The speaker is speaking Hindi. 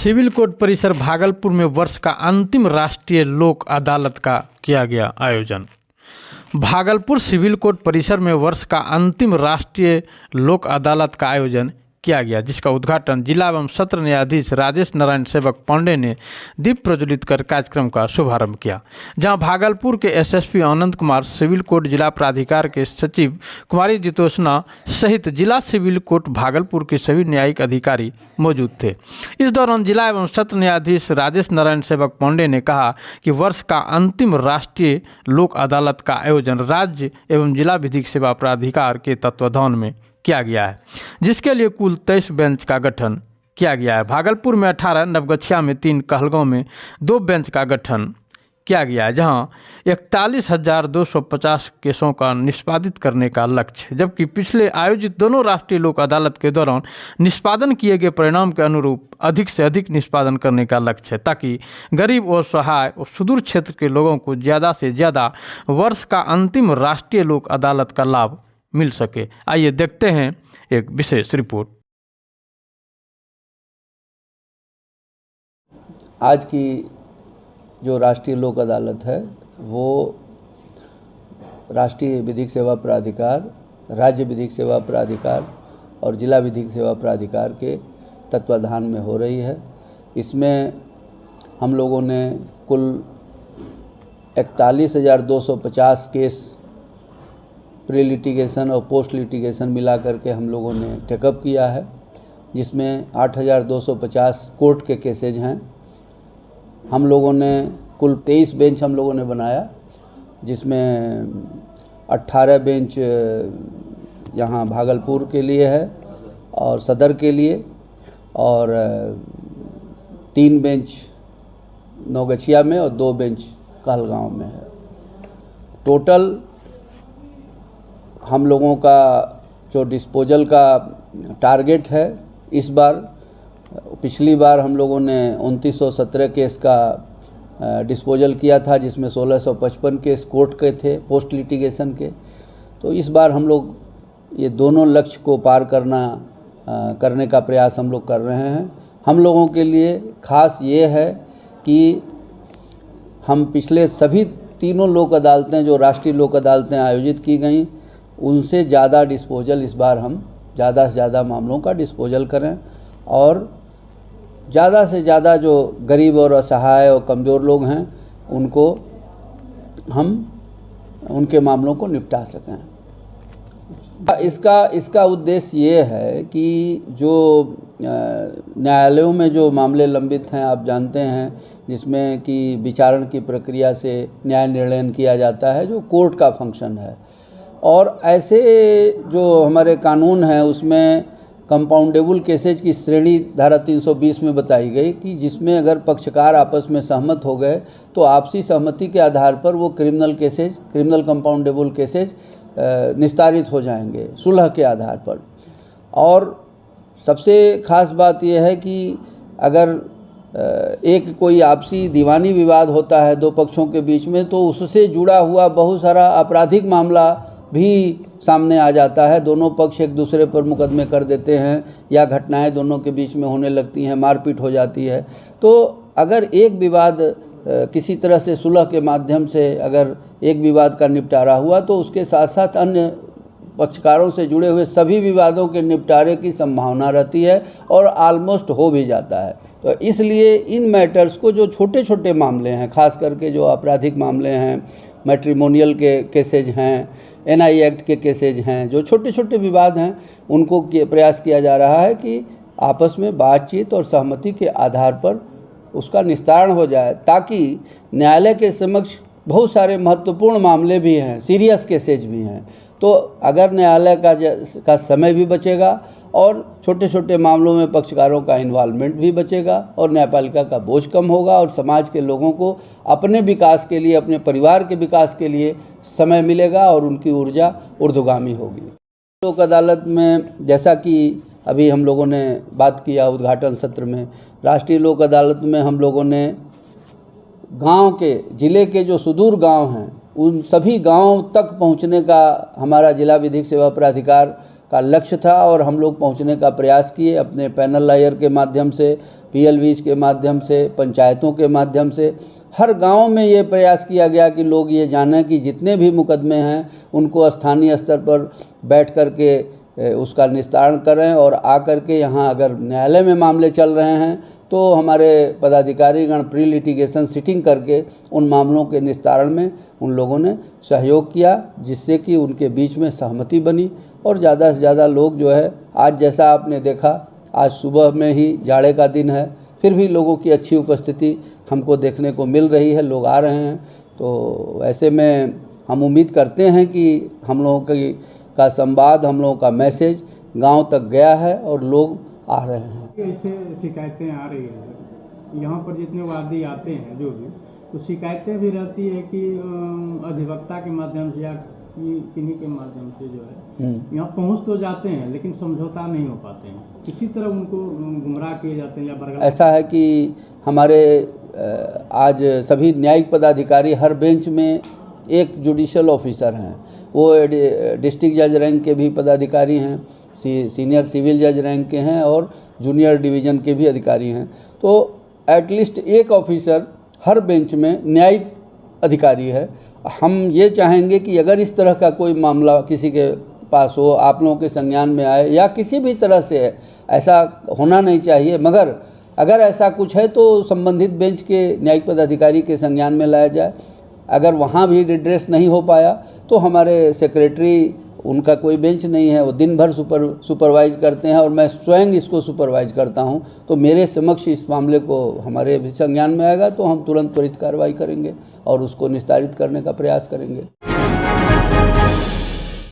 सिविल कोर्ट परिसर भागलपुर में वर्ष का अंतिम राष्ट्रीय लोक अदालत का किया गया आयोजन। भागलपुर सिविल कोर्ट परिसर में वर्ष का अंतिम राष्ट्रीय लोक अदालत का आयोजन किया गया, जिसका उद्घाटन जिला एवं सत्र न्यायाधीश राजेश नारायण सेवक पांडे ने दीप प्रज्वलित कर कार्यक्रम का शुभारंभ किया, जहां भागलपुर के SSP Anand Kumar, civil court जिला प्राधिकार के सचिव कुमारी जितोषणा सहित जिला सिविल कोर्ट भागलपुर के सभी न्यायिक अधिकारी मौजूद थे। इस दौरान जिला एवं सत्र न्यायाधीश राजेश नारायण सेवक पांडे ने कहा कि वर्ष का अंतिम राष्ट्रीय लोक अदालत का आयोजन राज्य एवं जिला विधिक सेवा प्राधिकार के तत्वाधान में किया गया है, जिसके लिए कुल 23 बेंच का गठन किया गया है। भागलपुर में 18, नवगछिया में 3, कहलगांव में 2 बेंच का गठन किया गया है, जहां 41,250 केसों का निष्पादित करने का लक्ष्य है, जबकि पिछले आयोजित दोनों राष्ट्रीय लोक अदालत के दौरान निष्पादन किए गए परिणाम के अनुरूप अधिक से अधिक निष्पादन करने का लक्ष्य है, ताकि गरीब और सहाय और सुदूर क्षेत्र के लोगों को ज़्यादा से ज़्यादा वर्ष का अंतिम राष्ट्रीय लोक अदालत का लाभ मिल सके। आइए देखते हैं एक विशेष रिपोर्ट। आज की जो राष्ट्रीय लोक अदालत है वो राष्ट्रीय विधिक सेवा प्राधिकार, राज्य विधिक सेवा प्राधिकार और जिला विधिक सेवा प्राधिकार के तत्वाधान में हो रही है। इसमें हम लोगों ने कुल 41,250 केस प्री लिटिगेशन और पोस्ट लिटिगेशन मिला करके हम लोगों ने टेकअप किया है, जिसमें 8,250 कोर्ट के केसेज हैं। हम लोगों ने कुल 23 बेंच हम लोगों ने बनाया, जिसमें 18 बेंच यहाँ भागलपुर के लिए है और सदर के लिए, और 3 बेंच नवगछिया में और 2 बेंच कहलगांव में है। टोटल हम लोगों का जो डिस्पोजल का टारगेट है इस बार, पिछली बार हम लोगों ने 2917 केस का डिस्पोजल किया था, जिसमें 1655 केस कोर्ट के थे पोस्ट लिटिगेशन के। तो इस बार हम लोग ये दोनों लक्ष्य को पार करने का प्रयास हम लोग कर रहे हैं। हम लोगों के लिए खास ये है कि हम पिछले सभी तीनों लोक अदालतें जो राष्ट्रीय लोक अदालतें आयोजित की गई उनसे ज़्यादा डिस्पोजल इस बार हम ज़्यादा से ज़्यादा मामलों का डिस्पोजल करें, और ज़्यादा से ज़्यादा जो गरीब और असहाय और कमज़ोर लोग हैं उनको हम उनके मामलों को निपटा सकें। इसका उद्देश्य ये है कि जो न्यायालयों में जो मामले लंबित हैं, आप जानते हैं, जिसमें कि विचारण की प्रक्रिया से न्याय निर्णय किया जाता है, जो कोर्ट का फंक्शन है। और ऐसे जो हमारे कानून हैं उसमें कंपाउंडेबल केसेज की श्रेणी धारा 320 में बताई गई कि जिसमें अगर पक्षकार आपस में सहमत हो गए तो आपसी सहमति के आधार पर वो क्रिमिनल कंपाउंडेबल केसेज निस्तारित हो जाएंगे सुलह के आधार पर। और सबसे खास बात यह है कि अगर एक कोई आपसी दीवानी विवाद होता है दो पक्षों के बीच में, तो उससे जुड़ा हुआ बहुत सारा आपराधिक मामला भी सामने आ जाता है। दोनों पक्ष एक दूसरे पर मुकदमे कर देते हैं या घटनाएं दोनों के बीच में होने लगती हैं, मारपीट हो जाती है। तो अगर एक विवाद किसी तरह से सुलह के माध्यम से अगर एक विवाद का निपटारा हुआ तो उसके साथ साथ अन्य पक्षकारों से जुड़े हुए सभी विवादों के निपटारे की संभावना रहती है और ऑलमोस्ट हो भी जाता है। तो इसलिए इन मैटर्स को, जो छोटे छोटे मामले हैं, खास करके जो आपराधिक मामले हैं, मैट्रिमोनियल के केसेज हैं, एनआई एक्ट के केसेज हैं, जो छोटे छोटे विवाद हैं, उनको प्रयास किया जा रहा है कि आपस में बातचीत और सहमति के आधार पर उसका निस्तारण हो जाए, ताकि न्यायालय के समक्ष बहुत सारे महत्वपूर्ण मामले भी हैं, सीरियस केसेज भी हैं। तो अगर न्यायालय का समय भी बचेगा और छोटे छोटे मामलों में पक्षकारों का इन्वॉल्वमेंट भी बचेगा और न्यायपालिका का बोझ कम होगा और समाज के लोगों को अपने विकास के लिए, अपने परिवार के विकास के लिए समय मिलेगा और उनकी ऊर्जा ऊर्ध्वगामी होगी। लोक अदालत में, जैसा कि अभी हम लोगों ने बात किया उद्घाटन सत्र में, राष्ट्रीय लोक अदालत में हम लोगों ने गांव के, ज़िले के जो सुदूर गांव हैं उन सभी गांवों तक पहुंचने का हमारा जिला विधिक सेवा प्राधिकार का लक्ष्य था और हम लोग पहुंचने का प्रयास किए अपने पैनल लॉयर के माध्यम से, PLVs के माध्यम से, पंचायतों के माध्यम से। हर गांव में ये प्रयास किया गया कि लोग ये जानें कि जितने भी मुकदमे हैं उनको स्थानीय स्तर पर बैठ कर के उसका निस्तारण करें और आकर के यहाँ अगर न्यायालय में मामले चल रहे हैं तो हमारे पदाधिकारीगण प्री लिटिगेशन सिटिंग करके उन मामलों के निस्तारण में उन लोगों ने सहयोग किया, जिससे कि उनके बीच में सहमति बनी और ज़्यादा से ज़्यादा लोग जो है, आज जैसा आपने देखा, आज सुबह में ही जाड़े का दिन है, फिर भी लोगों की अच्छी उपस्थिति हमको देखने को मिल रही है, लोग आ रहे हैं। तो ऐसे में हम उम्मीद करते हैं कि हम लोगों का संवाद, हम लोगों का मैसेज गांव तक गया है और लोग आ रहे हैं। ऐसे शिकायतें आ रही है, यहाँ पर जितने वादी आते हैं जो भी, तो शिकायतें भी रहती है कि अधिवक्ता के माध्यम से या किन्हीं के माध्यम से जो है यहाँ पहुँच तो जाते हैं लेकिन समझौता नहीं हो पाते हैं, किसी तरह उनको गुमराह किए जाते हैं या बरगला। ऐसा है कि हमारे आज सभी न्यायिक पदाधिकारी हर बेंच में एक जुडिशल ऑफिसर हैं, वो डिस्ट्रिक्ट जज रैंक के भी पदाधिकारी हैं, सीनियर सिविल जज रैंक के हैं और जूनियर डिवीज़न के भी अधिकारी हैं। तो एटलीस्ट एक ऑफिसर हर बेंच में न्यायिक अधिकारी है। हम ये चाहेंगे कि अगर इस तरह का कोई मामला किसी के पास हो, आप लोगों के संज्ञान में आए या किसी भी तरह से है, ऐसा होना नहीं चाहिए, मगर अगर ऐसा कुछ है तो संबंधित बेंच के न्यायिक पदाधिकारी के संज्ञान में लाया जाए। अगर वहाँ भी रिड्रेस नहीं हो पाया तो हमारे सेक्रेटरी, उनका कोई बेंच नहीं है, वो दिन भर सुपरवाइज करते हैं और मैं स्वयं इसको सुपरवाइज करता हूं। तो मेरे समक्ष इस मामले को हमारे भी संज्ञान में आएगा तो हम तुरंत त्वरित कार्रवाई करेंगे और उसको निस्तारित करने का प्रयास करेंगे।